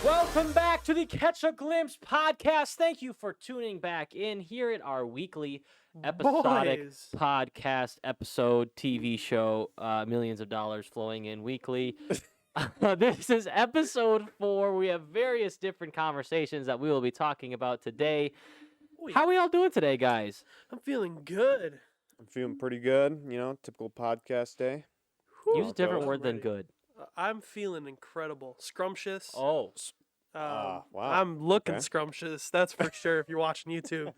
Welcome back to the Catch a Glimpse podcast. Thank you for tuning back in here at our weekly episodic Boys. podcast episode TV show. Millions of dollars flowing in weekly. This is episode 4. We have various different conversations that we will be talking about today. Oh, yeah. How are we all doing today, guys? I'm feeling good. I'm feeling pretty good, typical podcast day. Use a different I'm word than ready. good. I'm feeling incredible. Scrumptious. Oh, Wow. I'm looking Okay. scrumptious. That's for sure. If you're watching YouTube,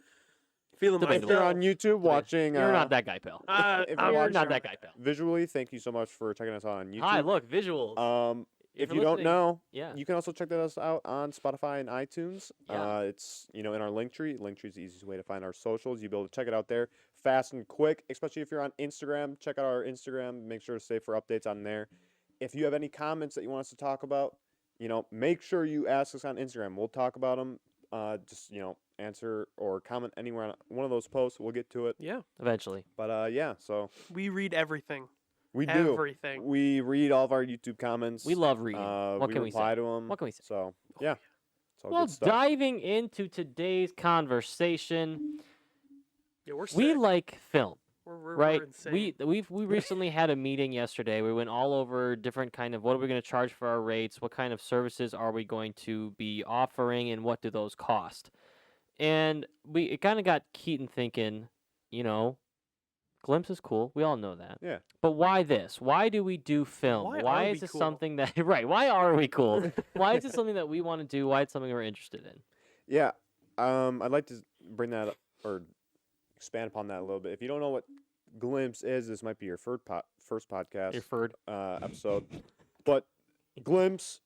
feeling Debatable. If myself. you're on YouTube watching, you're not that guy, pal. if I'm you're You're watching not that guy, pal. visually, thank you so much for checking us out on YouTube. Hi, look, visuals. If you're you don't listening- know, Yeah. you can also check us out on Spotify and iTunes. Yeah. It's in our Linktree. Linktree is the easiest way to find our socials. You'll be able to check it out there fast and quick, especially if you're on Instagram. Check out our Instagram. Make sure to stay for updates on there. If you have any comments that you want us to talk about, make sure you ask us on Instagram. We'll talk about them. Just answer or comment anywhere on one of those posts. We'll get to it. Yeah, Eventually. But so we read everything. we do. Everything. We read all of our YouTube comments. We love reading. What we can we reply say? to them. What can we say? So yeah, it's all Well, good stuff. diving into today's conversation, Yeah, we're sick. we like film, We're right? insane. We recently had a meeting yesterday. We went all over different kind of what are we going to charge for our rates, what kind of services are we going to be offering, and what do those cost? And it kind of got Keaton thinking, Glimpse is cool. We all know that. Yeah. But why this? Why do we do film? Why are is we this cool? something that right? Why are we cool? Why is this something that we want to do? Why it's something we're interested in? Yeah. I'd like to bring that up or expand upon that a little bit. If you don't know what Glimpse is, this might be your first podcast Your third. episode. But Glimpse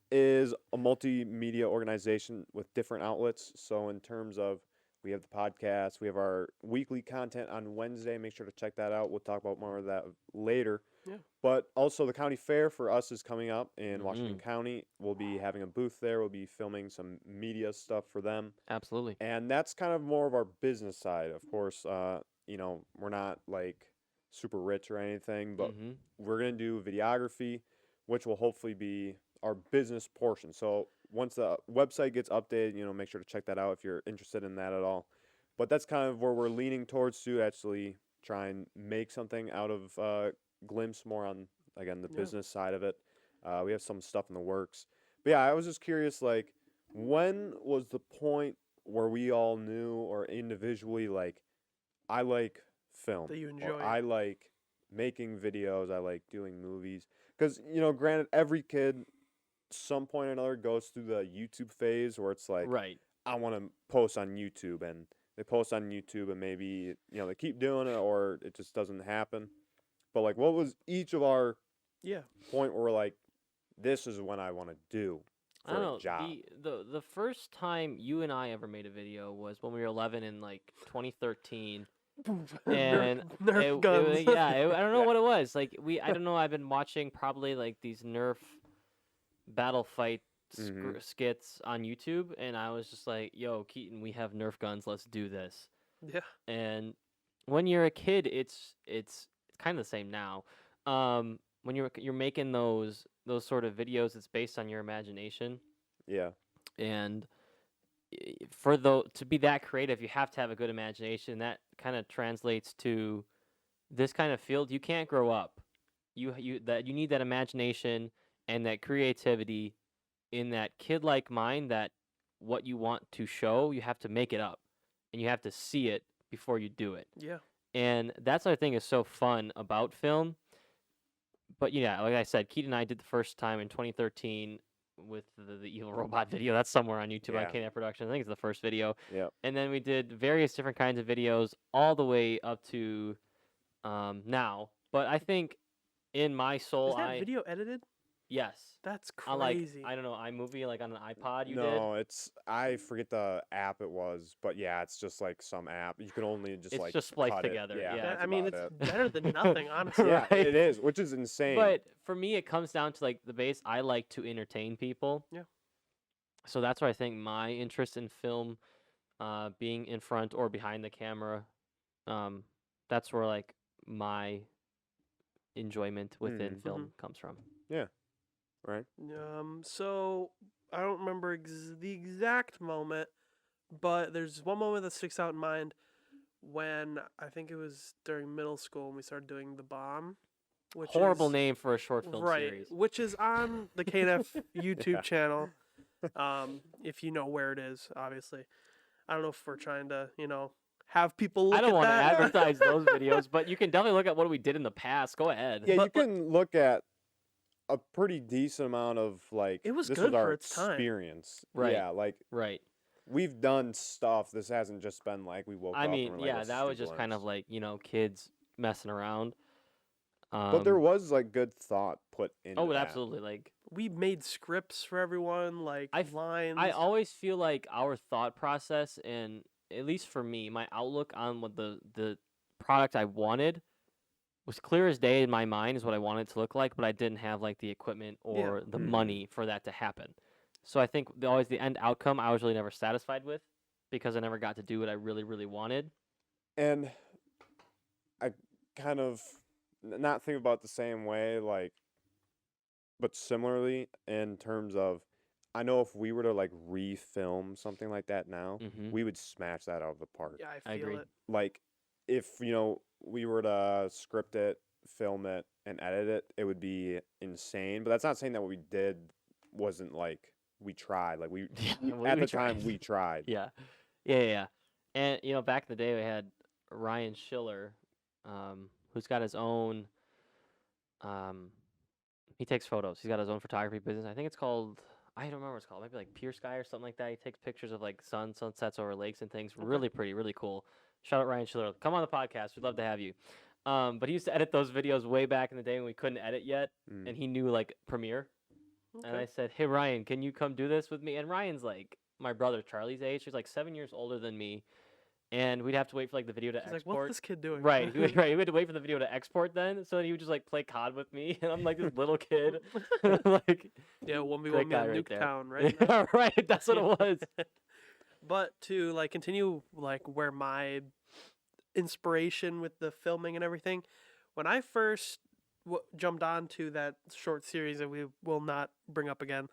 is a multimedia organization with different outlets. So in terms of we have the podcast, we have our weekly content on Wednesday. Make sure to check that out. We'll talk about more of that later. Yeah. But also the county fair for us is coming up in Washington Mhm. County. We'll be having a booth there. We'll be filming some media stuff for them. Absolutely. And that's kind of more of our business side. Of course, we're not like super rich or anything, but Mhm. we're going to do videography, which will hopefully be our business portion. So once the website gets updated, make sure to check that out if you're interested in that at all. But that's kind of where we're leaning towards to actually try and make something out of Glimpse more on, again, the Yeah. business side of it. We have some stuff in the works. But yeah, I was just curious, like, when was the point where we all knew or individually, like, I like film. That you or enjoy it. I like making videos. I like doing movies. Because, granted, every kid, some point or another, goes through the YouTube phase where it's like, Right. I want to post on YouTube. And they post on YouTube and maybe, they keep doing it or it just doesn't happen. But, like, what was each of our Yeah. point where we're like, this is when I want to do I for don't a know. job? The first time you and I ever made a video was when we were 11 in like 2013. And Nerf guns. I don't know Yeah. what it was. Like I don't know. I've been watching probably like these Nerf battle fight Mhm. skits on YouTube, and I was just like, "Yo, Keaton, we have Nerf guns. Let's do this." Yeah. And when you're a kid, it's kind of the same now. When you're making those sort of videos, it's based on your imagination, Yeah. and to be that creative, you have to have a good imagination. That kind of translates to this kind of field. You can't grow up. You need that imagination and that creativity in that kid-like mind. That what you want to show, you have to make it up, and you have to see it before you do it. Yeah. And that's what I think is so fun about film. But yeah, like I said, Keaton and I did the first time in 2013 with the evil robot video. That's somewhere on YouTube on Yeah. KNF Productions. I think it's the first video. Yeah. And then we did various different kinds of videos all the way up to now. But I think in my soul, Is that video edited? yes. That's I like, crazy. I don't know, iMovie, like on an iPod you did. No, I forget the app it was, but yeah, it's just like some app. You can only just It's like just spliced cut it. together, yeah. That- that's I mean, about it's better than nothing, honestly. Yeah, Right. it is, which is insane. But for me, it comes down to like the base. I like to entertain people. Yeah. So that's why I think my interest in film, being in front or behind the camera, that's where like my enjoyment within Mhm. film comes from. Yeah. right? So I don't remember the exact moment, but there's one moment that sticks out in mind when I think it was during middle school when we started doing the bomb, which Horrible is name for a short film right, series. which is on the KNF YouTube Yeah. channel. If you know where it is, obviously. I don't know if we're trying to, have people look I don't at want to that. advertise those videos, but you can definitely look at what we did in the past. Go ahead. Yeah, you But- can look at a pretty decent amount of like. It was this good was our for its time. experience. Right. Yeah, like Right. we've done stuff. This hasn't just been like we woke I up. mean, and we're like, yeah, "Let's that do was just kind of blimps." like, kids messing around. But there was like good thought put into Oh, that. absolutely. Like, We made scripts for everyone, like lines. I always feel like our thought process, and at least for me, my outlook on what the product I wanted was clear as day in my mind is what I wanted it to look like, but I didn't have like the equipment or the Mhm. money for that to happen. So I think always the end outcome I was really never satisfied with because I never got to do what I really, really wanted. And I kind of not think about it the same way, like, but similarly in terms of, I know if we were to like refilm something like that now, Mm-hmm. we would smash that out of the park. Yeah, I I feel agree. it. Like, if we were to script it, film it, and edit it, it would be insane. But that's not saying that what we did wasn't like we tried. Like at the time we tried. Yeah. Yeah. And back in the day we had Ryan Schiller, who's got his own he takes photos. He's got his own photography business. I think it's called I don't remember what it's called. Maybe like Pure Sky or something like that. He takes pictures of like sunsets over lakes and things. Okay. Really pretty, really cool. Shout out Ryan Schiller. Come on the podcast. We'd love to have you. But he used to edit those videos way back in the day when we couldn't edit yet, Mm. and he knew like Premiere. And I Okay. said, "Hey Ryan, can you come do this with me?" And Ryan's like my brother Charlie's age. He's like 7 years older than me, and we'd have to wait for like the video to He's like, export. what's this kid doing? Right, he would to wait for the video to export then. So he would just like play COD with me, and I'm like this little kid, like Yeah, 1v1 Great guy man, right Nuke there. Town, right? now. yeah, right. That's what it was. But to like continue like where my inspiration with the filming and everything, when I first jumped onto that short series that we will not bring up again,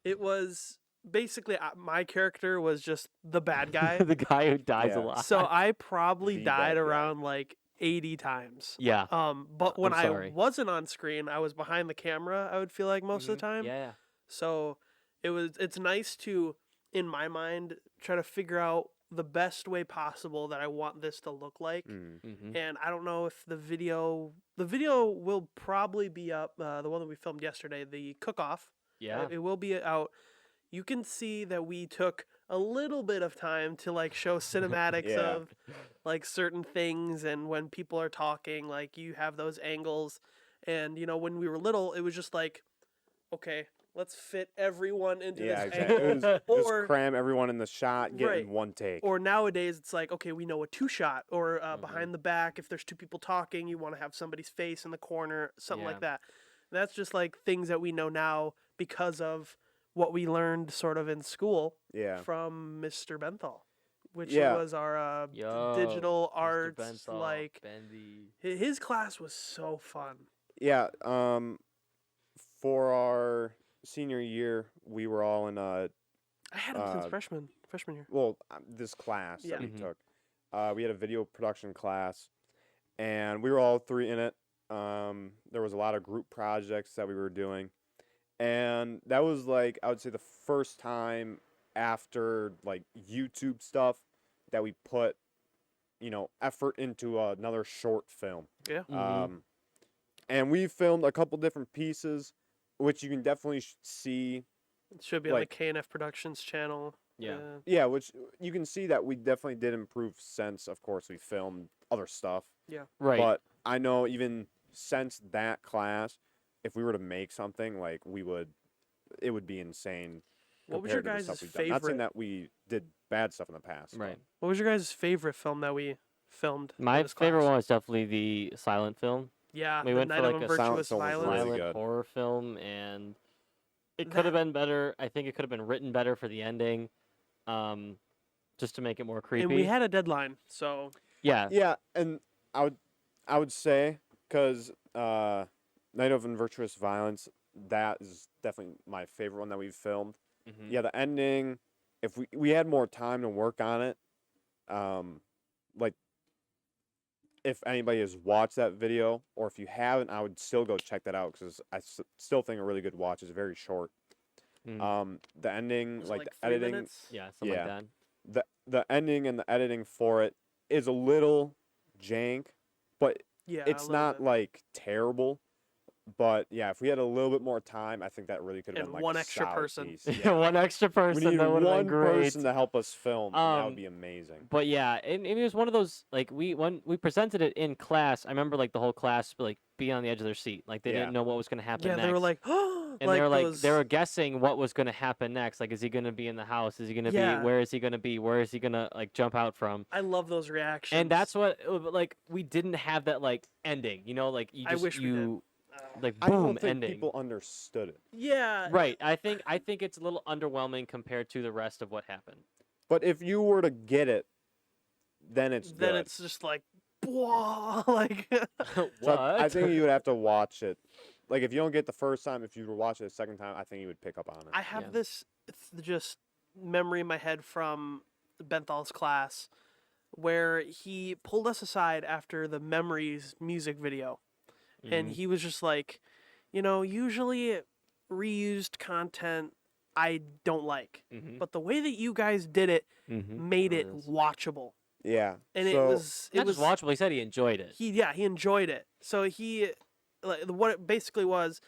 it was basically my character was just the bad guy. the guy who dies a Yeah. lot. So I probably The bad died guy. around like 80 times. yeah. But when I'm sorry. I wasn't on screen, I was behind the camera, I would feel like most of the time. Yeah. So it's nice to, in my mind, try to figure out the best way possible that I want this to look like. Mm. Mm-hmm. And I don't know if the video will probably be up, the one that we filmed yesterday, the cook-off. Yeah. It will be out. You can see that we took a little bit of time to like show cinematics Yeah. of like certain things, and when people are talking, like you have those angles. And when we were little, it was just like, okay, let's fit everyone into Yeah, this exactly. It angle. was Or just cram everyone in the shot, get Right. in one take. or nowadays it's like, okay, we know a two shot, or Mhm. behind the back, if there's two people talking, you want to have somebody's face in the corner, something Yeah. like that. That's just like things that we know now because of what we learned sort of in school Yeah. from Mr. Benthal, which Yeah. was our Yo, digital Mr. arts, Benthal, like Bendy. his class was so fun. Yeah. For our senior year, we were all in I had him since Uh, freshman year. this class Yeah. that we Mhm. took. We had a video production class, and we were all three in it. There was a lot of group projects that we were doing, and that was like, I would say, the first time after like YouTube stuff that we put effort into another short film. Yeah. Mhm. And we filmed a couple different pieces, which you can definitely see. It should be like- on the KNF Productions channel. Yeah. Yeah, which you can see that we definitely did improve since, of course, we filmed other stuff. Right. But I know even since that class, if we were to make something, like it would be insane. What was your compared to the guys' stuff we've done. Not saying favorite? that we did bad stuff in the past. but- Right. What was your guys' favorite film that we filmed? in My this favorite class? one was definitely the silent film, Yeah, We the went for, Night like, of a Virtuous silent film was Violence. really silent good. horror film, and it could have been better. I think it could have been written better for the ending, just to make it more creepy. And we had a deadline, so yeah. Yeah, and I would say, because Night of Virtuous Violence, that is definitely my favorite one that we've filmed. Mhm. Yeah, the ending. If we had more time to work on it, like if anybody has watched that video, or if you haven't, I would still go check that out because still think a really good watch is very short. The ending, Was it like the 3 editing, minutes? Yeah, something Yeah. like that. the ending and the editing for it is a little jank, but Yeah, it's a little not bit. like terrible. But yeah, if we had a little bit more time, I think that really could have And been like one a extra solid person. piece. Yeah. One extra We person need that would have been one great. person to help us film, and that Um, would be amazing. But yeah, and it was one of those like when we presented it in class. I remember like the whole class like being on the edge of their seat, like they Yeah. didn't know what was going to happen Yeah, next. they were like, oh, and like they were like those. they were guessing what was going to happen next. Like, is he going to be in the house? Is he going to Yeah. be? Where is he going to be? Where is he going to like jump out from? I love those reactions. And that's what like we didn't have that like ending. You know, like you I just wish we did. you like I boom don't think ending. people understood it. Yeah. Right. I think it's a little underwhelming compared to the rest of what happened. But if you were to get it, then it's Then good. it's just like, whoa, like. What? So I think you would have to watch it. Like if you don't get the first time, if you were watching it the second time, I think you would pick up on it. I have Yeah. this just memory in my head from Benthal's class where he pulled us aside after the Memories music video. And Mhm. he was just like, usually reused content I don't like. Mhm. But the way that you guys did it Mhm. made it Yes. watchable. Yeah. And so, it was Not just watchable. He said he enjoyed it. he enjoyed it. So what it basically was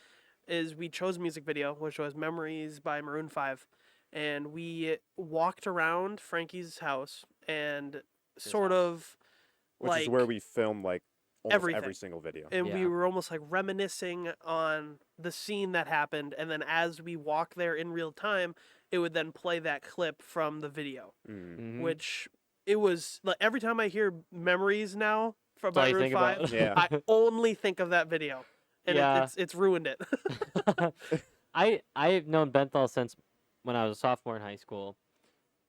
is we chose a music video, which was Memories by Maroon 5, and we walked around Frankie's house and sort house. of which is where we filmed like almost every everything. single video. and we Yeah. were almost like reminiscing on the scene that happened, and then as we walk there in real time, it would then play that clip from the video, Mm. Mhm. which it was like every time I hear Memories now from That's all you Maroon think 5, about. Yeah. I only think of that video, and Yeah. it's ruined it. I've known Benthal since when I was a sophomore in high school,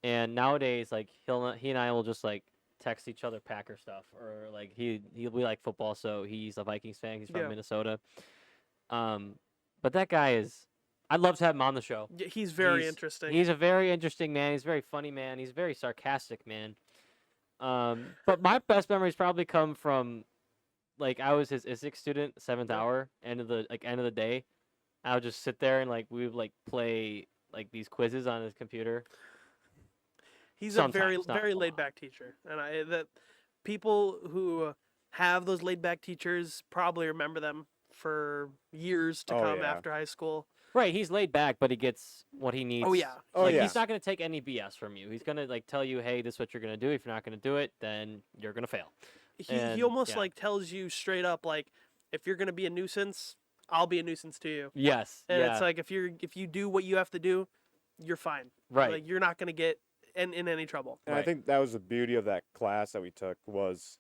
and nowadays like he and I will just like text each other Packer stuff, or like we like football, so he's a Vikings fan. He's from Yeah. Minnesota. But that guy is. I'd love to have him on the show. Yeah, he's very interesting. He's a very interesting man. He's a very funny man. He's a very sarcastic man. But my best memories probably come from, like, I was his ISIC student, 7th Yeah. hour, end of the day. I would just sit there and like we would like play like these quizzes on his computer. He's a very Sometimes, not very a laid lot. back teacher, and that people who have those laid back teachers probably remember them for years to Oh, come yeah. after high school. Right, he's laid back, but he gets what he needs. Oh, yeah. Oh, Like yeah. he's not gonna take any BS from you. He's gonna like tell you, hey, this is what you're gonna do. If you're not gonna do it, then you're gonna fail. He And, almost yeah. like tells you straight up like, if you're gonna be a nuisance, I'll be a nuisance to you. Yes. And yeah. it's like if you do what you have to do, you're fine. right. Like you're not gonna get in any trouble. And I Right. think that was the beauty of that class that we took was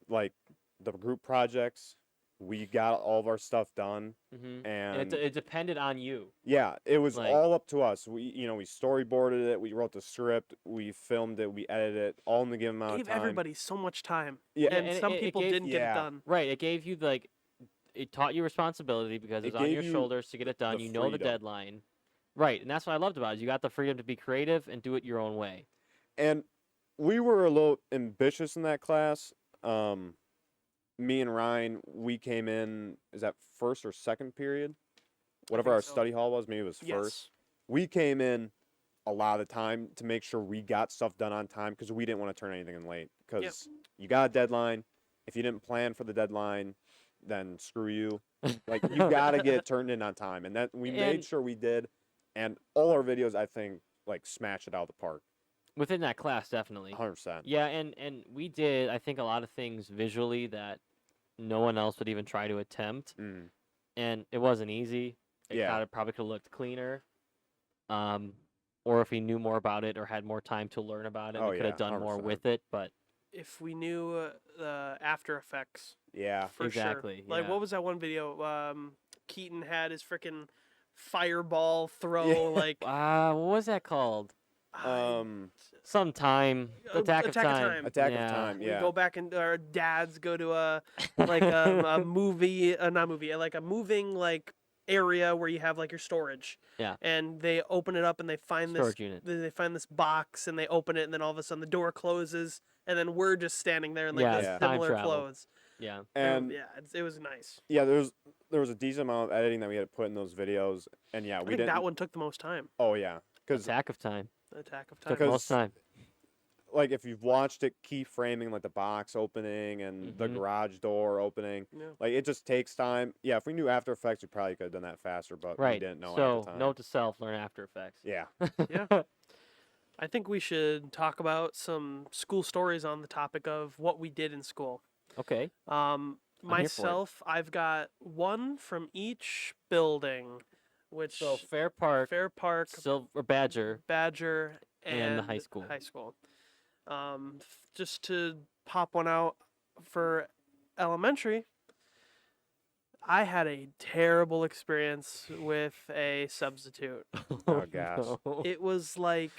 like the group projects. We got all of our stuff done, Mm-hmm. and It depended on you. yeah, it was like- all up to us. We storyboarded it, we wrote the script, we filmed it, we edited it, all in the given amount Gave of time. everybody so much time, Yeah, and, and some it people gave- didn't get yeah. it done. Right. It gave you like, it taught you responsibility because It it was on gave your you shoulders to get it done. the You know the freedom. deadline. Right, and that's what I loved about it. You got the freedom to be creative and do it your own way. And we were a little ambitious in that class. Me and Ryan, we came in, is that first or second period? Whatever think our so. study hall was, maybe it was first. Yes. We came in a lot of the time to make sure we got stuff done on time because we didn't want to turn anything in late. Because you got a deadline. If you didn't plan for the deadline, then screw you. Like you got to get it turned in on time, and that we made And- sure we did. And all our videos, I think, like smashed it out of the park, Within that class, definitely. 100%. Yeah, and we did, I think, a lot of things visually that no one else would even try to attempt, Mm. and it wasn't easy. It Yeah. probably could have looked cleaner. Or if he knew more about it or had more time to learn about it, Oh, we could yeah, have done more 100%. with it. But If we knew the After Effects, Yeah. for Exactly, sure. Like yeah. what was that one video? Keaton had his freaking fireball throw. Yeah. Like what was that called? Sometime Attack of Attack of Time. Time. Attack Yeah. of Time. we Yeah. go back and our dads go to a like a movie, not movie, like a moving like area where you have like your storage. Yeah. And they open it up and they find Storage unit. they find this box and they open it and then all of a sudden the door closes and then we're just standing there in like Yeah, this Yeah. time similar travel. clothes. Yeah. And yeah, it was nice. yeah, there was a decent amount of editing that we had to put in those videos, and yeah, I we think didn't. that one took the most time. Oh yeah, because Attack of Time. Attack of Took Time. most time. like if you've watched it, key framing like the box opening and the Mhm. garage door opening, Yeah. like it just takes time. Yeah, if we knew After Effects, we probably could have done that faster, but we Right. didn't know at So, the time. note to self: learn After Effects. Yeah. Yeah. I think we should talk about some school stories on the topic of what we did in school. Okay. Um, I'm here for it. myself, I've got one from each building, which So Fair Park, Fair Park, Silver Badger, Badger, and the high school. High school. Just to pop one out for elementary, I had a terrible experience with a substitute. Oh, gosh. no. It was like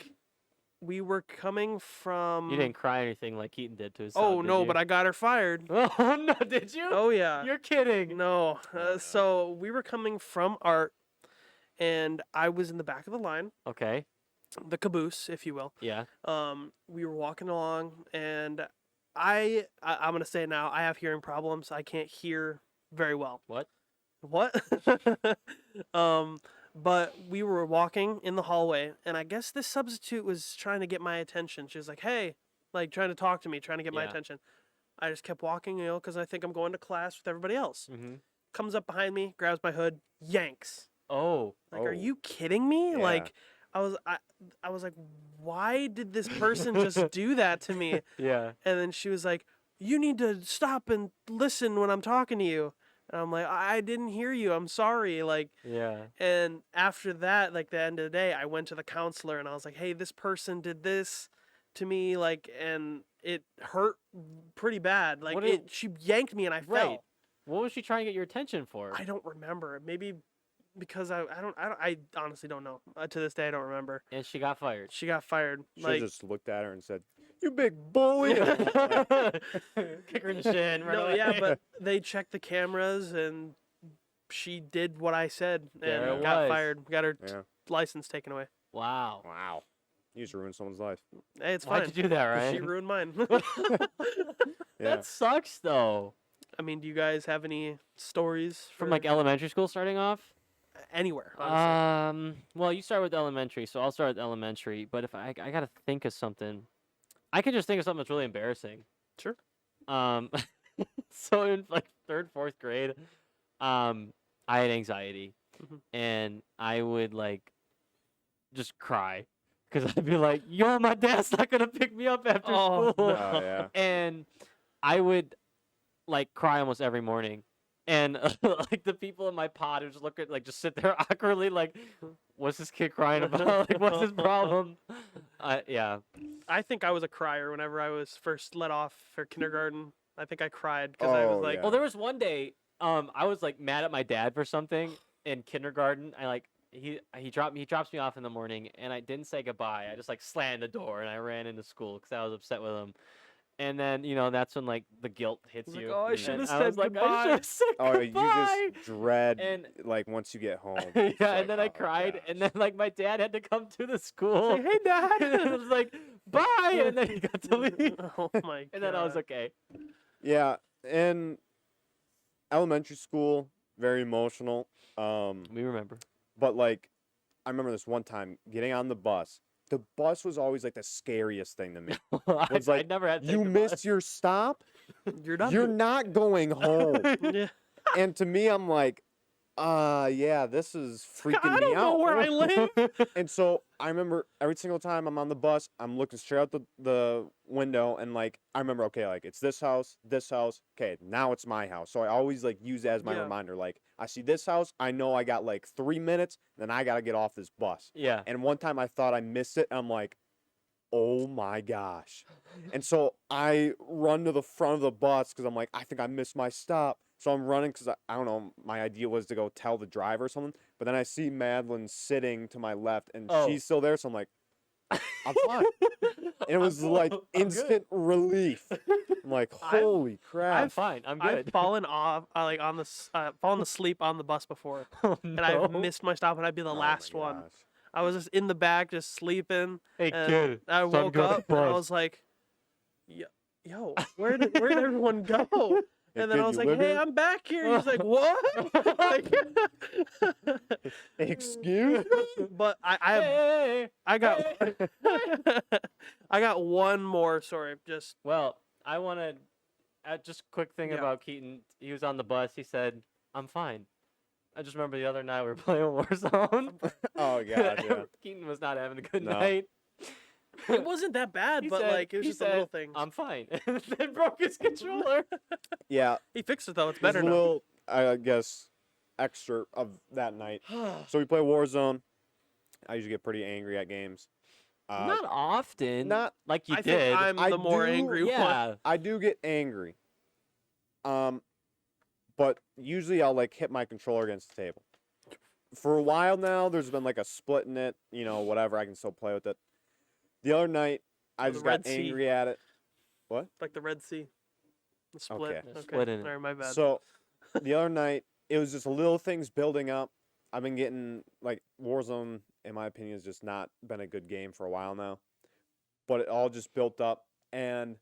we were coming from. You didn't cry or anything like Keaton did to his Oh son, no, did but I got her fired. you? Oh no, did you? Oh yeah. You're kidding. No. no. So we were coming from art, and I was in the back of the line, Okay. the caboose, if you will. Yeah. We were walking along, and I'm gonna say it now. I have hearing problems. I can't hear very well. What? What? But we were walking in the hallway, and I guess this substitute was trying to get my attention. She was like, "Hey," like trying to talk to me, trying to get my Yeah. attention. I just kept walking, because I think I'm going to class with everybody else. Mm-hmm. Comes up behind me, grabs my hood, yanks. Oh. Like, are Oh. you kidding me? Yeah. Like, I was like, why did this person just do that to me? Yeah. And then she was like, you need to stop and listen when I'm talking to you. And I'm like, I didn't hear you. I'm sorry. Like, Yeah. and after that, like the end of the day, I went to the counselor and I was like, hey, this person did this to me. Like, and it hurt pretty bad. Like, What she yanked me and I Right. fell. What was she trying to get your attention for? I don't remember. Maybe because I honestly don't know. To this day, I don't remember. And she got fired. She got fired. Should Like, just looked at her and said, "You big bully." Kick her in the shin. Right no, away. yeah, but they checked the cameras and she did what I said There and it got was. fired. Got her Yeah. license taken away. Wow. Wow. You just ruined someone's life. Hey, it's Why'd fine. you do that, right? She ruined mine. Yeah. That sucks, though. I mean, do you guys have any stories From like elementary school, starting off. anywhere? Honestly. Well, you start with elementary, so I'll start with elementary. But if I gotta think of something, I can just think of something that's really embarrassing. Sure. So in like third, fourth grade, I had anxiety, Mhm. and I would like just cry because I'd be like, "Yo, my dad's not gonna pick me up after Oh, school," no. Oh yeah. and I would like cry almost every morning. And like the people in my pod would just look at just sit there awkwardly like, what's this kid crying about? Like, what's his problem? Yeah. I think I was a crier whenever I was first let off for kindergarten. I think I cried because I was Oh, like, yeah. Well, there was one day, I was like mad at my dad for something in kindergarten. He drops me off in the morning, and I didn't say goodbye. I just like slammed the door and I ran into school because I was upset with him. And then that's when like the guilt hits He's like, you. "Oh, I and should've I was said like, I goodbye." should've said Oh, goodbye. you just dread And- like once you get home. Yeah, it's like, and then I oh, cried, and gosh. then like my dad had to come to the school. Say, "Hey, Dad." and I was like, bye, and then he got to leave. Oh my god. And then I was okay. Yeah, in elementary school, very emotional. We remember. But like, I remember this one time getting on the bus. The bus was always like the scariest thing to me. I'd like, never had. to take You the missed bus. your stop. You're done. You're not going home. Yeah. And to me, I'm like, yeah, this is freaking I me don't know out. where I live. And so I remember every single time I'm on the bus, I'm looking straight out the window, and like I remember, okay, like it's this house. Okay, now it's my house. So I always like use that as my Yeah. reminder. Like I see this house, I know I got like 3 minutes, then I gotta get off this bus. Yeah. And one time I thought I missed it, and I'm like, oh my gosh. And so I run to the front of the bus because I'm like, I think I missed my stop. So I'm running because I don't know, my idea was to go tell the driver or something. But then I see Madeline sitting to my left, and Oh. she's still there. So I'm like, I'm fine. And it was like I'm good. instant relief. I'm like, holy crap. I'm fine. I'm I've good. fallen off, like fallen asleep on the bus before, Oh, and I've no. missed my stop, and I'd be the Oh my last one. gosh. I was just in the back, just sleeping. Hey, and kid, I it's time to woke go to up and I bus. was like, yo, where did everyone go? Hey, And then kid, I was you like, live hey, here? I'm back here. He's like, what? Like, Excuse me? but I got I got one more. Sorry, just Well, I want to just quick thing Yeah. about Keaton. He was on the bus. He said, "I'm fine." I just remember the other night we were playing Warzone. Oh, God, yeah. Keaton was not having a good No. night. it wasn't that bad, He but said- like it was he just a little said, thing. I'm fine. And then broke his controller. Yeah, He fixed it though. It's there's better a now. little, I guess, extra of that night. So we play Warzone. I usually get pretty angry at games. Not often. not- like you I did. think I'm I the more do- angry one. yeah. I do get angry. But usually I'll like hit my controller against the table. For a while now, there's been like a split in it, whatever. I can still play with it. The other night, I Oh, the just got Red Sea. angry at it. Like the Red Sea. The split. Okay. The split in it. Sorry, my bad. So the other night, it was just little things building up. I've been getting like Warzone, in my opinion, has just not been a good game for a while now. But it all just built up, and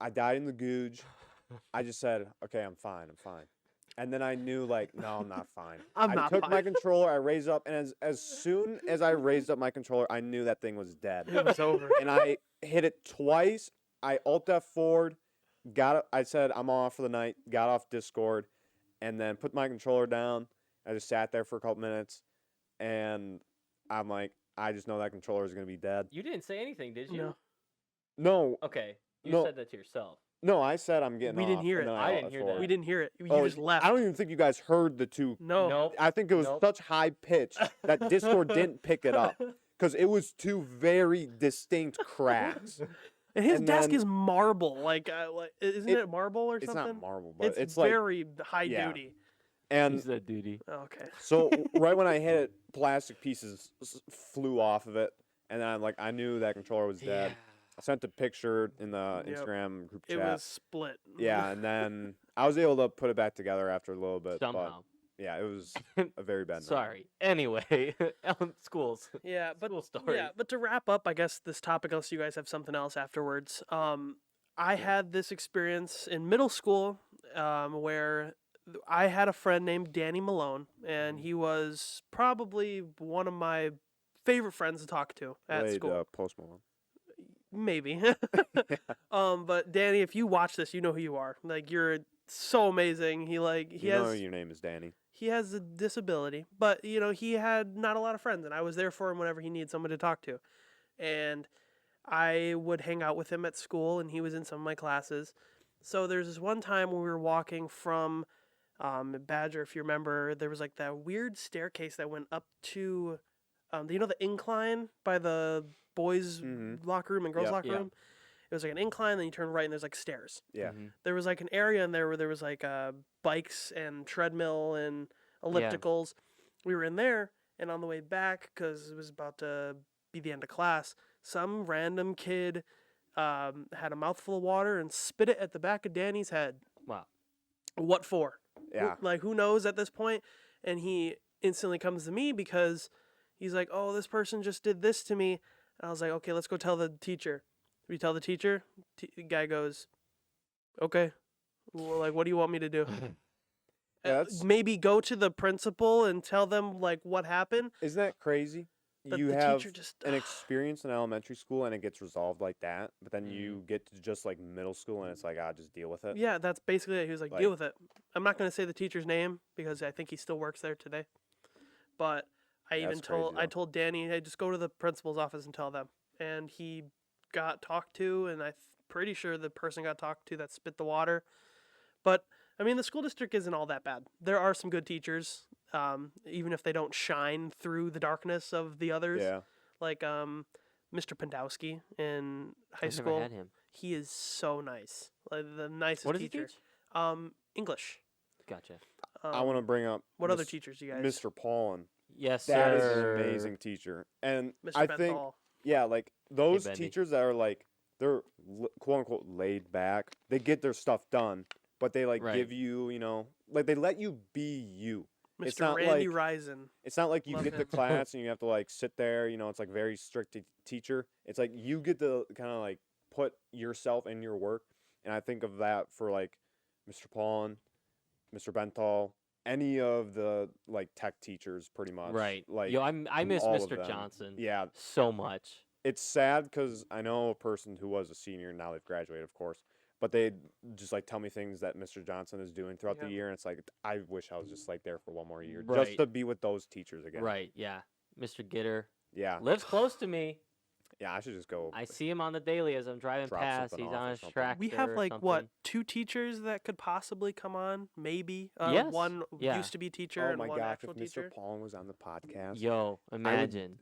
I died in the Googe. I just said, "Okay, I'm fine. I'm fine." And then I knew, like, no, I'm not fine. I'm I not took my fine. controller, I raised up, and as soon as I raised up my controller, I knew that thing was dead. It was over. And I hit it twice. I Alt F4'd, I said I'm off for the night, got off Discord, and then put my controller down. I just sat there for a couple minutes, and I'm like, I just know that controller is gonna be dead. You didn't say anything, did you? No. No, Okay. You No. said that to yourself. no, I said I'm getting We didn't off, hear and it. then I Alt didn't hear F4'd. that. We didn't hear it. You Oh, just left. I don't even think you guys heard the two. No. Nope. I think it was Nope. such high pitch that Discord didn't pick it up because it was two very distinct cracks. And his And desk then- is marble. Like isn't It- it marble or It's something? not marble, but It's, it's like very high yeah. duty. and He's that duty. Okay. so right when I hit it, plastic pieces flew off of it, and then I knew that controller was dead. I sent a picture in the Yep. Instagram group It chat. was split. Yeah, and then I was able to put it back together after a little bit. Somehow. But yeah, it was a very bad night. Sorry. Anyway, schools. Yeah, but School story. yeah, but to wrap up, I guess this topic, unless you guys have something else afterwards. I had this experience in middle school, where I had a friend named Danny Malone, and he was probably one of my favorite friends to talk to at Played, school. Post Malone. Maybe. But Danny, if you watch this, you know who you are. Like you're so amazing. He You know your name is Danny. he has a disability, but he had not a lot of friends, and I was there for him whenever he needed someone to talk to. And I would hang out with him at school, and he was in some of my classes. So there's this one time when we were walking from Badger, if you remember, there was like that weird staircase that went up to, the incline by the boys' Mhm. locker room and girls' Yep. locker Yeah. room? It was like an incline, then you turn right, and there's like stairs. Yeah. Mhm. There was like an area in there where there was like bikes and treadmill and ellipticals. We were in there, and on the way back, because it was about to be the end of class, some random kid had a mouthful of water and spit it at the back of Danny's head. Wow. What for? Yeah. Like, who knows at this point? And he instantly comes to me because he's like, oh, this person just did this to me. And I was like, okay, let's go tell the teacher. We tell the teacher. The guy goes, okay. Well, like, what do you want me to do? Yeah, that's- Maybe go to the principal and tell them like what happened. Isn't that crazy? But You the have teacher just an experience in elementary school and it gets resolved like that, but then Mhm. you get to just like middle school and it's like, just deal with it. Yeah, that's basically it. He was like, Like- deal with it. I'm not going to say the teacher's name because I think he still works there today. But I even That's crazy, I though. told Danny, hey, just go to the principal's office and tell them. And he got talked to, and I'm pretty sure the person got talked to that spit the water. But I mean, the school district isn't all that bad. There are some good teachers, even if they don't shine through the darkness of the others. Yeah. Like Mr. Pandowski in high I've school. never had him. He is so nice. Like the nicest What does he teacher. teach? English. Gotcha. I want to bring up What other Mis- teachers you guys? Mr. Paulin. Yes, That is sir. an amazing teacher. And Mr. I Bethal. think Yeah, like those Bendy. teachers that are like they're quote unquote laid back. They get their stuff done, but they like Right. give you, you know, like they let you be you. It's Mr. not Randy like Risen. it's not like you Love get to him. class and you have to like sit there, you know, it's like very strict teacher. It's like you get to kind of like put yourself in your work. And I think of that for like Mr. Paulin, Mr. Bentall, any of the like tech teachers pretty much. Right. Like Yo, I miss all of Mr. them. Johnson Yeah, so much. it's sad because I know a person who was a senior and now they've graduated, of course, but they just like tell me things that Mr. Johnson is doing throughout the Yeah. year, and it's like I wish I was just like there for one more year, Right. just to be with those teachers again. Right. Yeah. Mr. Gitter Yeah. lives close to me. Yeah. I should just go. I see him on the daily as I'm driving Drop past. something He's off on or his something. tractor. We have or like something. what 2 teachers that could possibly come on, maybe. Yes, One yeah. used to be teacher Oh and my one gosh! actual If teacher. Mr. Paulin was on the podcast, Yo, imagine.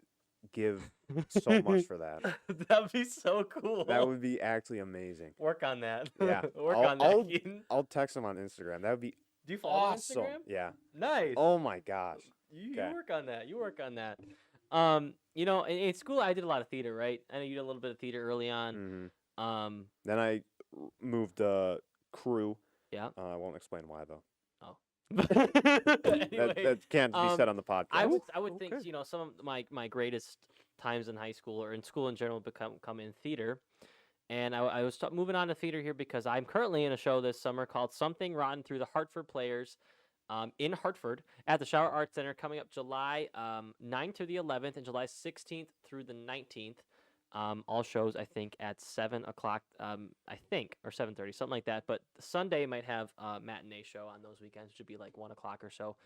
give so much for that. That'd be so cool. That would be actually amazing. work on that. Yeah. Work I'll- on that. I'll- Keaton. I'll text him on Instagram. That would be Do you follow him on awesome. Instagram? Yeah. Nice. Oh my gosh. You Okay. work on that. You work on that. You know, in school I did a lot of theater, right? I know you did a little bit of theater early on. hmm Then I moved crew. Yeah. I won't explain why though. Anyway, That can't be said on the podcast. I would think, okay. you know, some of my greatest times in high school or in school in general come in theater. And I was moving on to theater here because I'm currently in a show this summer called Something Rotten through the Hartford Players in Hartford at the Shower Arts Center coming up July 9th through the 11th and July 16th through the 19th. All shows, I think, at 7 o'clock, I think, or 7:30, something like that. But Sunday might have a matinee show on those weekends, which would be like 1 o'clock or so.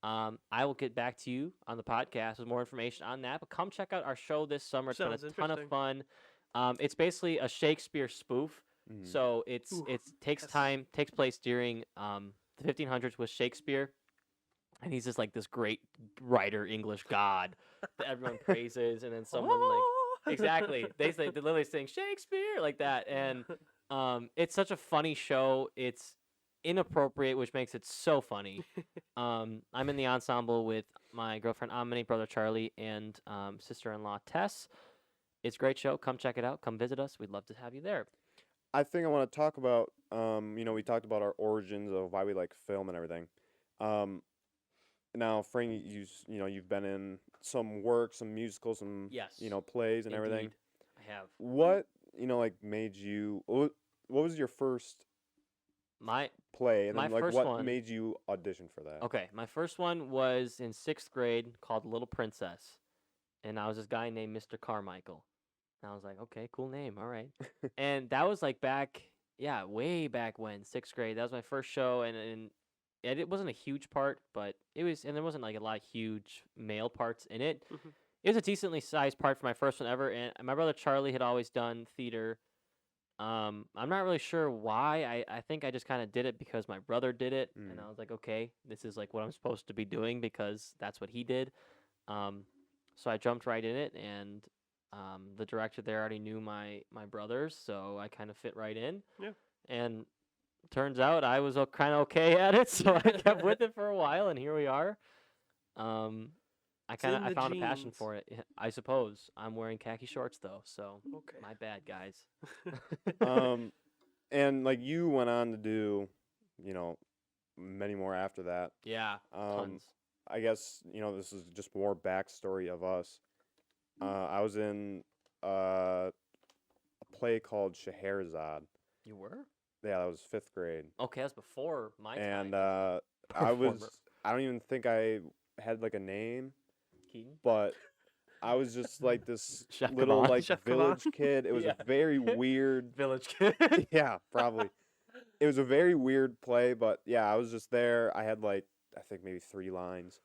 I will get back to you on the podcast with more information on that. But come check out our show this summer. It's Sounds been a ton of interesting. fun. It's basically a Shakespeare spoof. Mhm. So it Ooh, takes yes. takes place during the 1500s with Shakespeare. And he's just like this great writer, English god that everyone praises. And then someone like, exactly. They literally sing Shakespeare like that, and it's such a funny show. It's inappropriate, which makes it so funny. I'm in the ensemble with my girlfriend Amini, brother Charlie, and sister-in-law Tess. It's a great show. Come check it out. Come visit us. We'd love to have you there. I think I want to talk about, you know, we talked about our origins of why we like film and everything. Now, Frank, you've been in some work, some musicals, some, Yes, you know, plays and everything. Indeed, I have What, you know, like made you, what was your first my play? And My then, like, first what one- made you audition for that? okay. My first one was in 6th grade called Little Princess, and I was this guy named Mr. Carmichael. And I was like, okay, cool name, all right. And that was like way back when 6th grade. That was my first show, and it wasn't a huge part, but it was, and there wasn't like a lot of huge male parts in it. Mhm. It was a decently sized part for my first one ever, and my brother Charlie had always done theater. I'm not really sure why. I think I just kind of did it because my brother did it, and I was like, okay, this is like what I'm supposed to be doing because that's what he did. So I jumped right in it, and the director there already knew my brothers, so I kind of fit right in. Yeah. And turns out I was kind of okay at it, so I kept with it for a while, and here we are. I in I the found a passion genes. for it. I suppose I'm wearing khaki shorts though, so Okay. my bad, guys. And like you went on to do, you know, many more after that. Yeah, tons. I guess, you know, this is just more backstory of us. I was in a play called Scheherazade. You were? Yeah, that was 5th grade. Okay, that's before my And time. I Performer. don't even think I had like a name, Keaton? but I was just like this Chef little Kavan. like Chef village Kavan. kid. It was Yeah. a very weird, Village kid. yeah, probably. It was a very weird play, but yeah, I was just there. I had like, I think maybe 3 lines.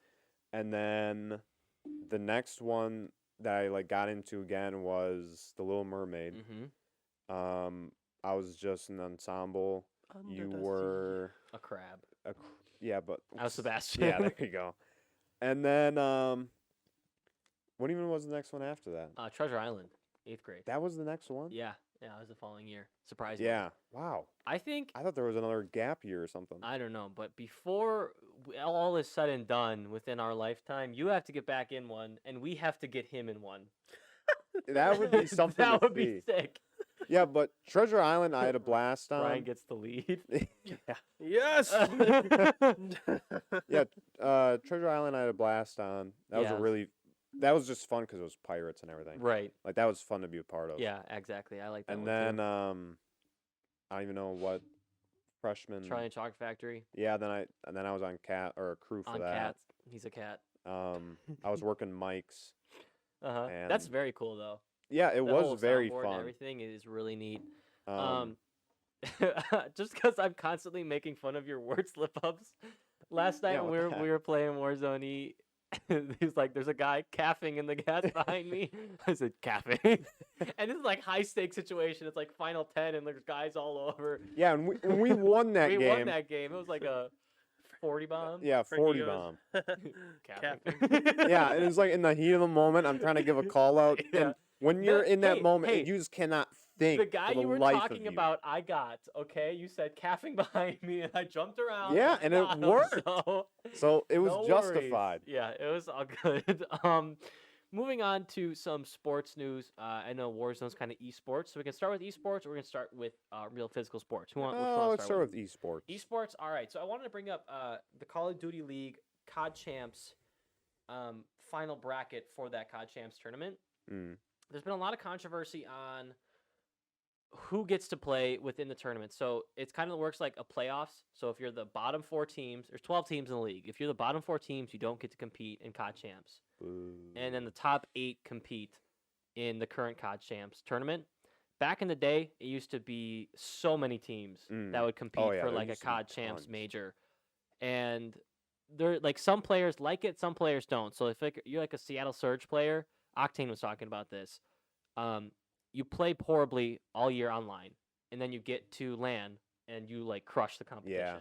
And then the next one that I like got into again was The Little Mermaid. Mm-hmm. I was just an ensemble. Under You the sea. were A crab. yeah, but I was Sebastian. yeah, there you go. And then what even was the next one after that? Treasure Island, 8th grade. That was the next one? Yeah, it was the following year. Surprisingly. Yeah. Wow. I think, I thought there was another gap year or something. I don't know, but before all is said and done within our lifetime, you have to get back in one, and we have to get him in one. That would be something That to would be see. sick. Yeah, but Treasure Island, I had a blast on. Ryan gets the lead. Yeah. Yes. Yeah, Treasure Island, I had a blast on. That was just fun because it was pirates and everything. Right. Like that was fun to be a part of. Yeah, exactly. I like that And one then too. I don't even know what freshman. Charlie and Chocolate Factory Yeah, then I was on cat or crew for on that. cats. He's a cat. I was working mics. That's And- very cool though. Yeah, it The whole was very soundboard and fun. everything is really neat. Um, Just because I'm constantly making fun of your word slip ups. Last night Yeah, when what the we were playing Warzone, he's like, "There's a guy caffing in the gas behind me." I said, "Caffing," and it's like high stakes situation. It's like final 10, and there's guys all over. yeah, and we won that we game. won that game. It was like a 40 bomb. Yeah, Frankie 40 goes, bomb. Caffing. Yeah, and it was like in the heat of the moment, I'm trying to give a call out, Yeah. and when you're in that hey, moment, hey, you just cannot think. The guy for the you were life talking of you. about, I got, okay? You said caffing behind me, and I jumped around. Yeah, I and it got him, worked. So So it was no worries. justified. Yeah, it was all good. Moving on to some sports news. I know Warzone's kind of esports, so we can start with esports, or we're gonna start with real physical sports. Which one Let's start with esports. Esports. All right. So I wanted to bring up the Call of Duty League COD Champs final bracket for that COD Champs tournament. Mm. There's been a lot of controversy on who gets to play within the tournament. So it's kind of works like a playoffs. So if you're the bottom 4 teams, there's 12 teams in the league. If you're the bottom 4 teams, you don't get to compete in COD Champs. Boo. And then the top 8 compete in the current COD Champs tournament. Back in the day, it used to be so many teams that would compete Oh, yeah, for there like a used to be COD Champs tons. major. And there, like, some players like it, some players don't. So if you're like a Seattle Surge player, Octane was talking about this. You play horribly all year online, and then you get to LAN and you like crush the competition.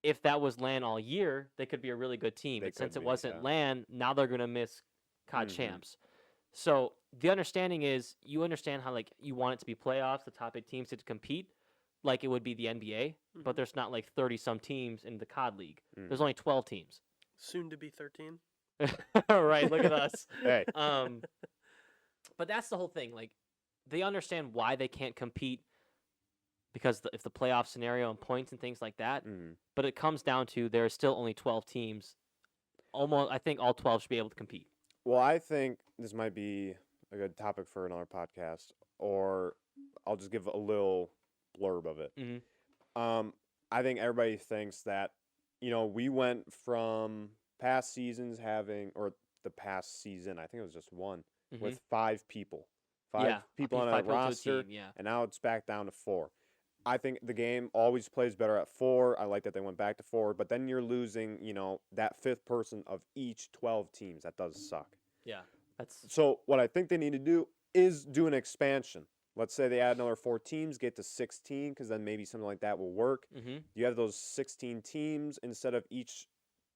If that was LAN all year, they could be a really good team. They But since could it be, wasn't yeah. LAN, now they're gonna miss COD Mhm. Champs. So the understanding is, you understand how like you want it to be playoffs, the top 8 teams to compete, like it would be the NBA, but there's not like 30 some teams in the COD League. There's Mm. only 12 teams. Soon to be 13. Right, look at us. Hey, But that's the whole thing. Like, they understand why they can't compete because if the playoff scenario and points and things like that. mm. But it comes down to there are still only 12 teams. Almost, I think all 12 should be able to compete. Well, I think this might be a good topic for another podcast, or I'll just give a little blurb of it. Mhm. I think everybody thinks that, we went from past seasons having, or the past season, I think it was just one, Mhm. with 5 people. Yeah, People I on think a 5 people to a roster, team, yeah. and now it's back down to 4. I think the game always plays better at 4. I like that they went back to 4, but then you're losing, that 5th person of each 12 teams. That does suck. Yeah, that's So what I think they need to do is do an expansion. Let's say they add another 4 teams, get to 16, because then maybe something like that will work. mhm. You have those 16 teams instead of each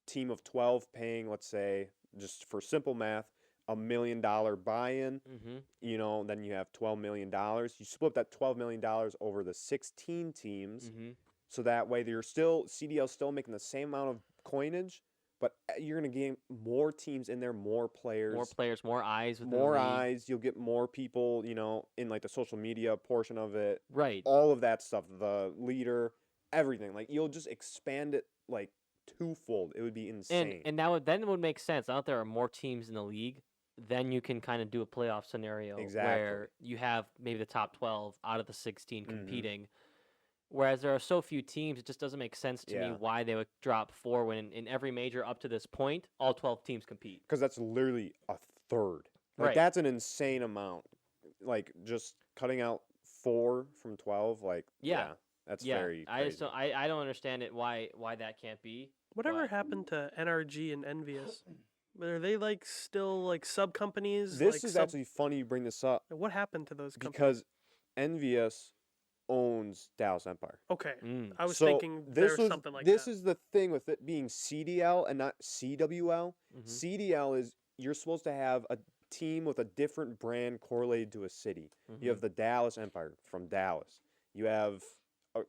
team of 12 paying, let's say, just for simple math, $1 million buy-in. Mhm. Then you have $12 million. You split that $12 million over the 16 teams, Mhm. so that way CDL's still making the same amount of coinage, but you're gonna gain more teams in there, more players. More players, more eyes within the More league. eyes, you'll get more people, in like the social media portion of it, Right. all of that stuff, the leader, everything. Like you'll just expand it like twofold. It would be insane. And then it would make sense. Now that there are more teams in the league, then you can kind of do a playoff scenario where you have maybe the top 12 out of the 16 competing. Whereas there are so few teams, it just doesn't make sense to me Yeah. why they would drop 4 when in every major up to this point, all 12 teams compete. Because that's literally a third. Like Right. that's an insane amount. Like just cutting out 4 from 12, like Yeah. that's Yeah, very I just crazy. I don't understand it why that can't be. Whatever But- happened to NRG and Envious? Are they like still like sub companies? This is actually funny you bring this up What happened to those companies? because Envious owns Dallas Empire. Okay, Mm. I was So thinking there was something like this that. is the thing with it being CDL and not CWL. Mhm. CDL is you're supposed to have a team with a different brand correlated to a city. You have the Dallas Empire from Dallas. You have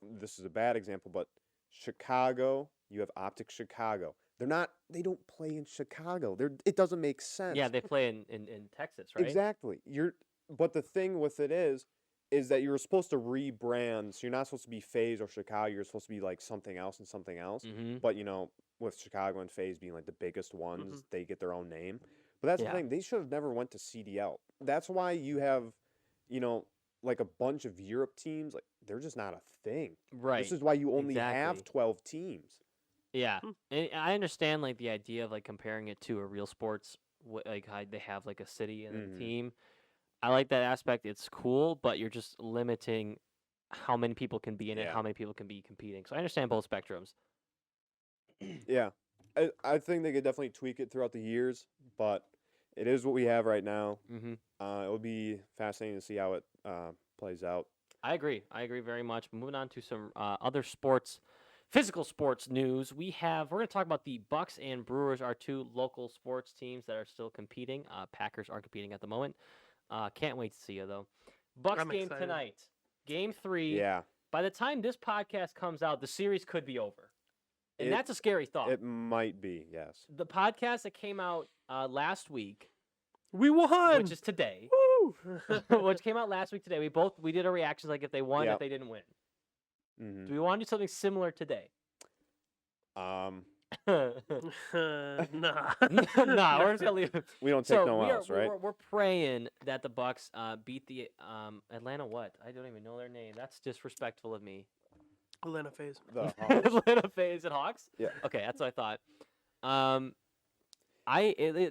this is a bad example, but Chicago. You have Optic Chicago. They're not. They don't play in Chicago. It doesn't make sense. Yeah, they play in Texas, right? Exactly. But the thing with it is that you're supposed to rebrand. So you're not supposed to be FaZe or Chicago. You're supposed to be like something else and something else. Mm-hmm. But with Chicago and FaZe being like the biggest ones, they get their own name. But that's Yeah. the thing. They should have never went to CDL. That's why you have, like a bunch of Europe teams. Like they're just not a thing. Right. This is why you only Exactly. have 12 teams. Yeah, and I understand like the idea of like comparing it to a real sports, like how they have like a city and a team. I like that aspect. It's cool, but you're just limiting how many people can be in it, Yeah. how many people can be competing. So I understand both spectrums. Yeah. I think they could definitely tweak it throughout the years, but it is what we have right now. Mm-hmm. It'll be fascinating to see how it plays out. I agree. I agree very much. Moving on to some other sports, physical sports news. We're going to talk about the Bucks and Brewers, our two local sports teams that are still competing. Packers are competing at the moment. Can't wait to see you though. Bucks I'm game excited. tonight. Game 3. Yeah. By the time this podcast comes out, the series could be over. And It- that's a scary thought. It might be, yes. The podcast that came out last week, We won. which is today, Woo! which came out last week today, we did our reactions like if they won, Yep. if they didn't win. Hmm Do we want to do something similar today? nah. Nah, we're just gonna leave it. we don't take So no we else, right? we're praying that the Bucks beat the Atlanta. What? I don't even know their name. That's disrespectful of me. Atlanta FaZe. The Hawks. Atlanta FaZe and Hawks. Yeah. Okay, that's what I thought.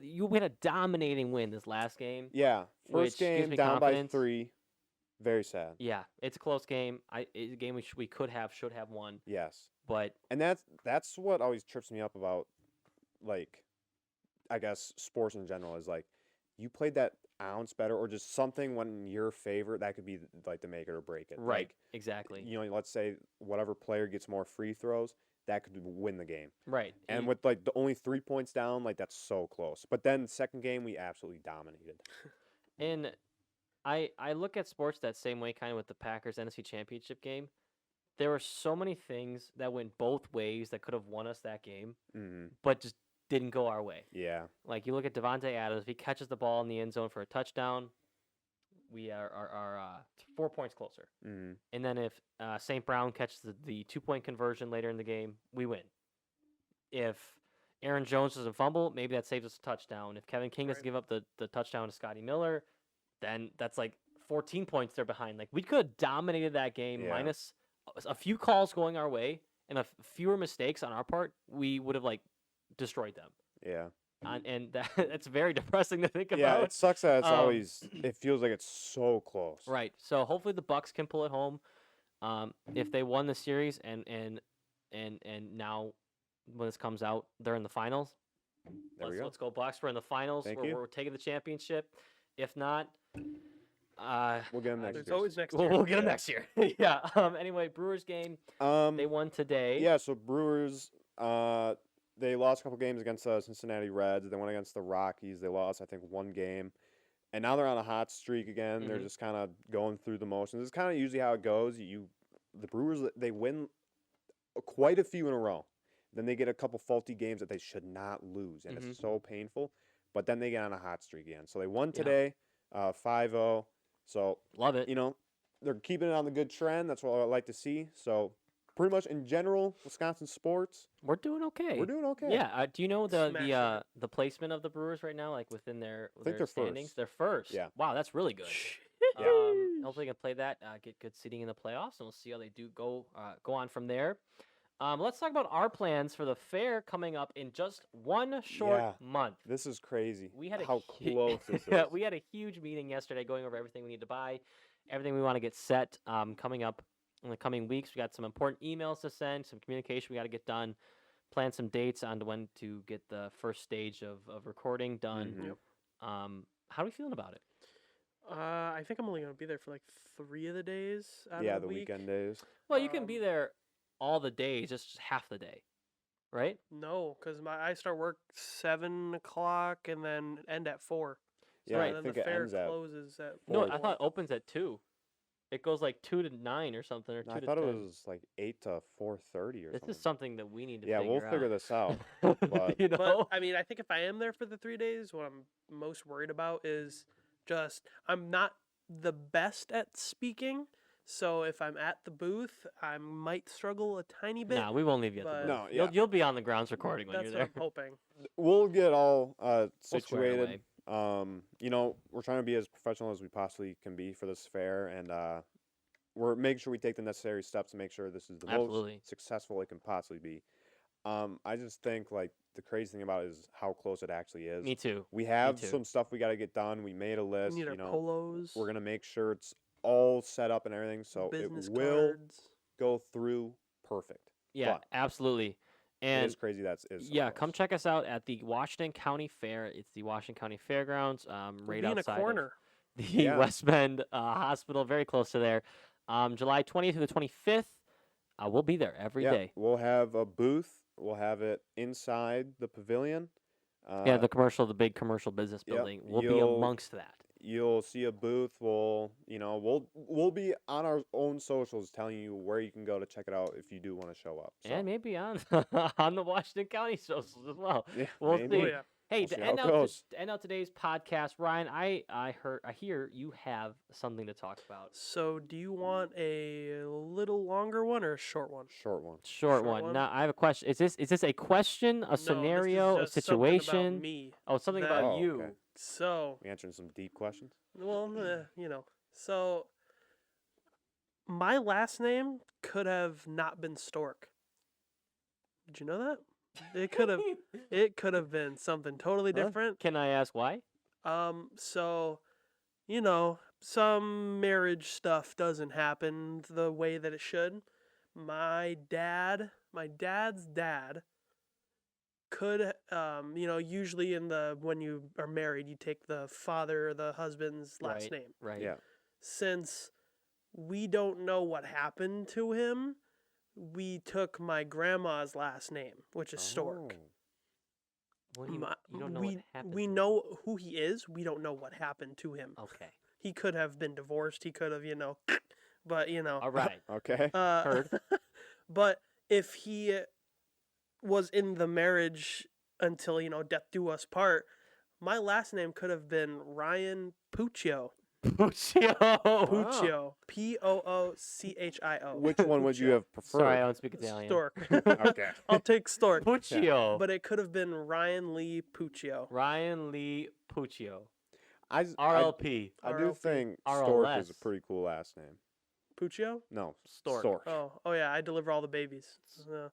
You had a dominating win this last game. Yeah. Which First gives game me down confidence. by 3. Very sad. Yeah, it's a close game. It's a game we should have won, Yes. but And that's what always trips me up about, like, I guess sports in general is like, you played that ounce better or just something when in your favor that could be like the make it or break it. right, Like, exactly, let's say whatever player gets more free throws, that could win the game. right. And with like the only 3 points down, like that's so close. But then second game we absolutely dominated. And I look at sports that same way, kind of with the Packers NFC Championship game. There were so many things that went both ways that could have won us that game, Hmm but just didn't go our way. Yeah. Like you look at Devontae Adams, if he catches the ball in the end zone for a touchdown, we are 4 points closer. hmm And then if St. Brown catches the 2-point conversion later in the game, we win. If Aaron Jones doesn't fumble, maybe that saves us a touchdown. If Kevin King doesn't Right. give up the touchdown to Scotty Miller, then that's like 14 points they're behind. Like we could have dominated that game Yeah. minus a few calls going our way and fewer mistakes on our part. We would have like destroyed them. Yeah. And that's very depressing to think Yeah. about. It sucks that it's Um, always. It feels like it's so close. Right. So hopefully the Bucks can pull it home. If they won the series and now when this comes out, they're in the finals. There we go. Let's go Bucks. We're in the finals. Thank we're, you. we're taking the championship. If not, We'll get them next There's year. always next we'll, year. we'll get them Yeah. next year. Yeah. Anyway, Brewers game. They won today. Yeah, so Brewers, they lost a couple games against the Cincinnati Reds. They went against the Rockies. They lost, I think, 1 game. And now they're on a hot streak again. They're Mhm. just kind of going through the motions. This is kind of usually how it goes. The Brewers, they win quite a few in a row. Then they get a couple faulty games that they should not lose, and Mhm. it's so painful. But then they get on a hot streak again. So they won Yeah. today, 5-0. So, Love it. they're keeping it on the good trend. That's what I like to see. So, pretty much in general, Wisconsin sports, We're doing okay. we're doing okay. Yeah. Do you know Smashing it. the placement of the Brewers right now, like within their think they're standings? first. They're first. Yeah. Wow, that's really good. Hopefully, they can play that, get good seating in the playoffs, and we'll see how they do go on from there. Let's talk about our plans for the fair coming up in just one short Yeah. month. This is crazy. We had how hu- close this Yeah, is. we had a huge meeting yesterday going over everything we need to buy, everything we want to get set coming up in the coming weeks. We got some important emails to send, some communication we got to get done, plan some dates on when to get the first stage of recording done. Mhm. Yep. How are we feeling about it? I think I'm only gonna be there for like 3 of the days out Yeah, of the the week. weekend days. Well, you can be Um, there all the days, just half the day, right? No, because I start work 7 o'clock and then end at 4. So Yeah, Right. I then think the it fair ends at. closes at No, 4. I thought it opens at 2. It goes like 2 to 9 or something, or No, 2 I to thought 10. it was like 8 to 4:30 or This something. is something that we need to Yeah, we'll figure figure out. this out. But You know? But I mean, I think if I am there for the 3 days, what I'm most worried about is just I'm not the best at speaking. So if I'm at the booth, I might struggle a tiny bit. Nah, we won't leave you at the but- booth. No, yeah. You'll be on the grounds recording when That's you're what there. I'm hoping. we'll get all We'll square it situated. away. You know, we're trying to be as professional as we possibly can be for this fair, and we're making sure we take the necessary steps to make sure this is the Absolutely. most successful it can possibly be. I just think like the crazy thing about it is how close it actually is. Me too. We have too. some stuff we got to get done. We made a We list. need our You know, polos, we're gonna make sure it's all set up and everything, so business it will cards. go through perfect. Yeah, But absolutely. it And is crazy that is. So yeah, close. come check us out at the Washington County Fair. It's the Washington County Fairgrounds, We'll right be in a outside of corner. the Yeah. West Bend Hospital, very close to there. July 20th to the 25th. We'll be there every Yeah, day. we'll have a booth. We'll have it inside the pavilion. Yeah, the big commercial business yep, building. We'll be you'll- amongst that. You'll see a booth. We'll be on our own socials telling you where you can go to check it out if you do want to show up. So, And maybe on on the Washington County socials as well. yeah, we'll maybe. see. Oh yeah. Hey, We'll to see how end it out, goes. to end out today's podcast, Ryan, I hear you have something to talk about. So, do you want a little longer one or a short one? Short one. Short Short one. one? Now I have a question. Is this a question, a scenario, no, a this is just something about situation? me. Oh, something that- about Oh, you. okay. So, We answering some deep questions. well, so my last name could have not been Stork. Did you know that? It could have been something totally Huh? different. Can I ask why? So, some marriage stuff doesn't happen the way that it should. My dad's dad could, usually when you are married, you take the father or the husband's last Right. name. Right. Yeah. Since we don't know what happened to him, we took my grandma's last name, which is Stork. Oh. What do you, My- you don't know we what happened. we to him. know who he is. We don't know what happened to him. Okay. He could have been divorced. He could have, but All right. Okay. Heard. But if he was in the marriage until death do us part, my last name could have been Ryan Puccio. Puccio. Puccio. Poocchio. Which one would you have preferred? Sorry, I don't speak Italian. Stork. Okay. I'll take Stork. Puccio. But it could have been Ryan Lee Puccio. Ryan Lee Puccio. I RLP. do RLP. think Stork is a RLS. pretty cool last name. Puccio? No, Stork. Oh yeah, I deliver all the babies.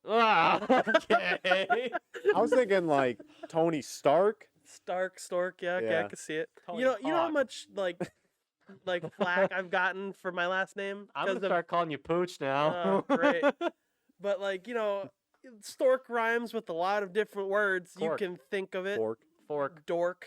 Ah, okay. I was thinking like Tony Stark. Stork, yeah, okay, I Yeah. can see it. Tony You know how Hawk. much like flack I've gotten for my last name I'm gonna because of start calling you Pooch now. Oh, great. But Stork rhymes with a lot of different words. Cork. You can think of it. Fork. Fork. Dork,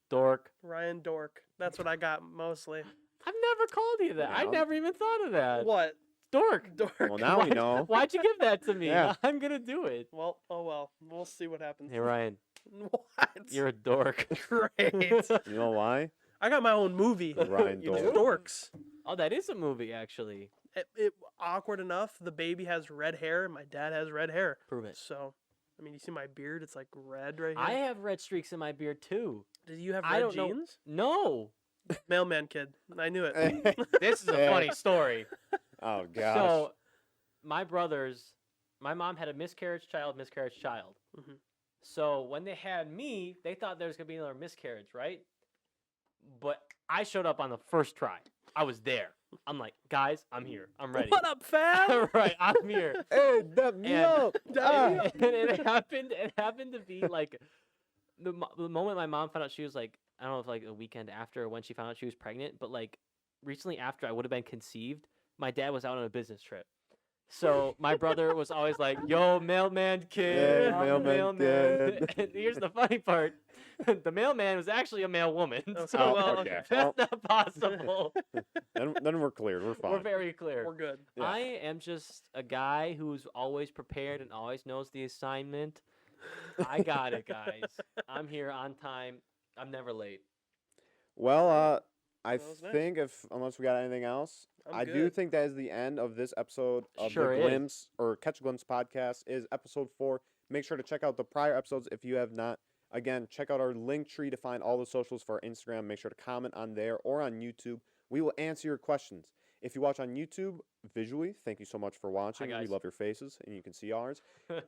Dork. Ryan Dork. That's what I got mostly. I've never called you that. I No. never even thought of that. What? Dork. Dork. Well, now we know. Why'd you give that to me? Yeah. I'm gonna do it. Well, oh well. We'll see what happens. Hey Ryan, What? you're a dork. great. You know why? I got my own movie. Ryan You It's do? Dork. Dorks. Oh, that is a movie actually. It awkward enough. The baby has red hair, and my dad has red hair. Prove it. So, I mean, you see my beard? It's like red right I here. have red streaks in my beard too. Do you have I red don't know- jeans? No. Mailman kid. I knew it. This is a funny story. Oh gosh. So, my mom had a miscarriage child. Mhm. So when they had me, they thought there was gonna be another miscarriage, right? But I showed up on the first try. I was there. I'm like, guys, I'm here. I'm ready. What up, fam? Right, I'm here. Hey, dab me And- up. And, Ah. and it happened to be like the moment my mom found out she was like, I don't know if like a weekend after or when she found out she was pregnant, but like recently after I would have been conceived, my dad was out on a business trip. So my brother was always like, "Yo, mailman kid, Yeah, I'm the mailman kid." And here's the funny part: the mailman was actually a male woman. Okay, So well, okay. that's not possible. Then we're cleared. We're fine. We're very clear. We're good. Yeah. I am just a guy who's always prepared and always knows the assignment. I got it, guys. I'm here on time. I'm never late. Well, I That was nice. think unless we got anything else, I'm I do good. think that is the end of this episode of Sure the is. Glimpse or Catch a Glimpse podcast. Is episode 4. Make sure to check out the prior episodes if you have not. Again, check out our link tree to find all the socials for our Instagram. Make sure to comment on there or on YouTube. We will answer your questions. If you watch on YouTube visually, thank you so much for watching. We guys. love your faces, and you can see ours.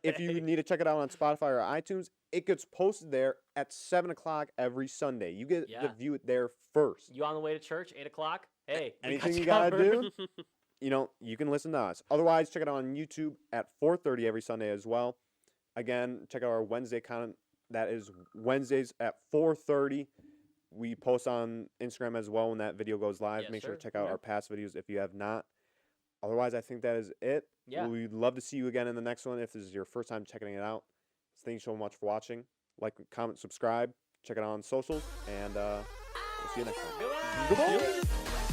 If you need to check it out on Spotify or iTunes, it gets posted there at 7 o'clock every Sunday. You get to view it there first. You on the way to church, 8 o'clock? Hey, we got Anything you you gotta covered. do, you can listen to us. Otherwise, check it out on YouTube at 4:30 every Sunday as well. Again, check out our Wednesday content. That is Wednesdays at 4:30. We post on Instagram as well when that video goes live. Yes, Make sure to sir. check out our past videos if you have not. Otherwise, I think that is it. Yeah. We'd love to see you again in the next one if this is your first time checking it out. Thank you so much for watching. Like, comment, subscribe. Check it out on socials. And we'll see you next time. Goodbye. Goodbye.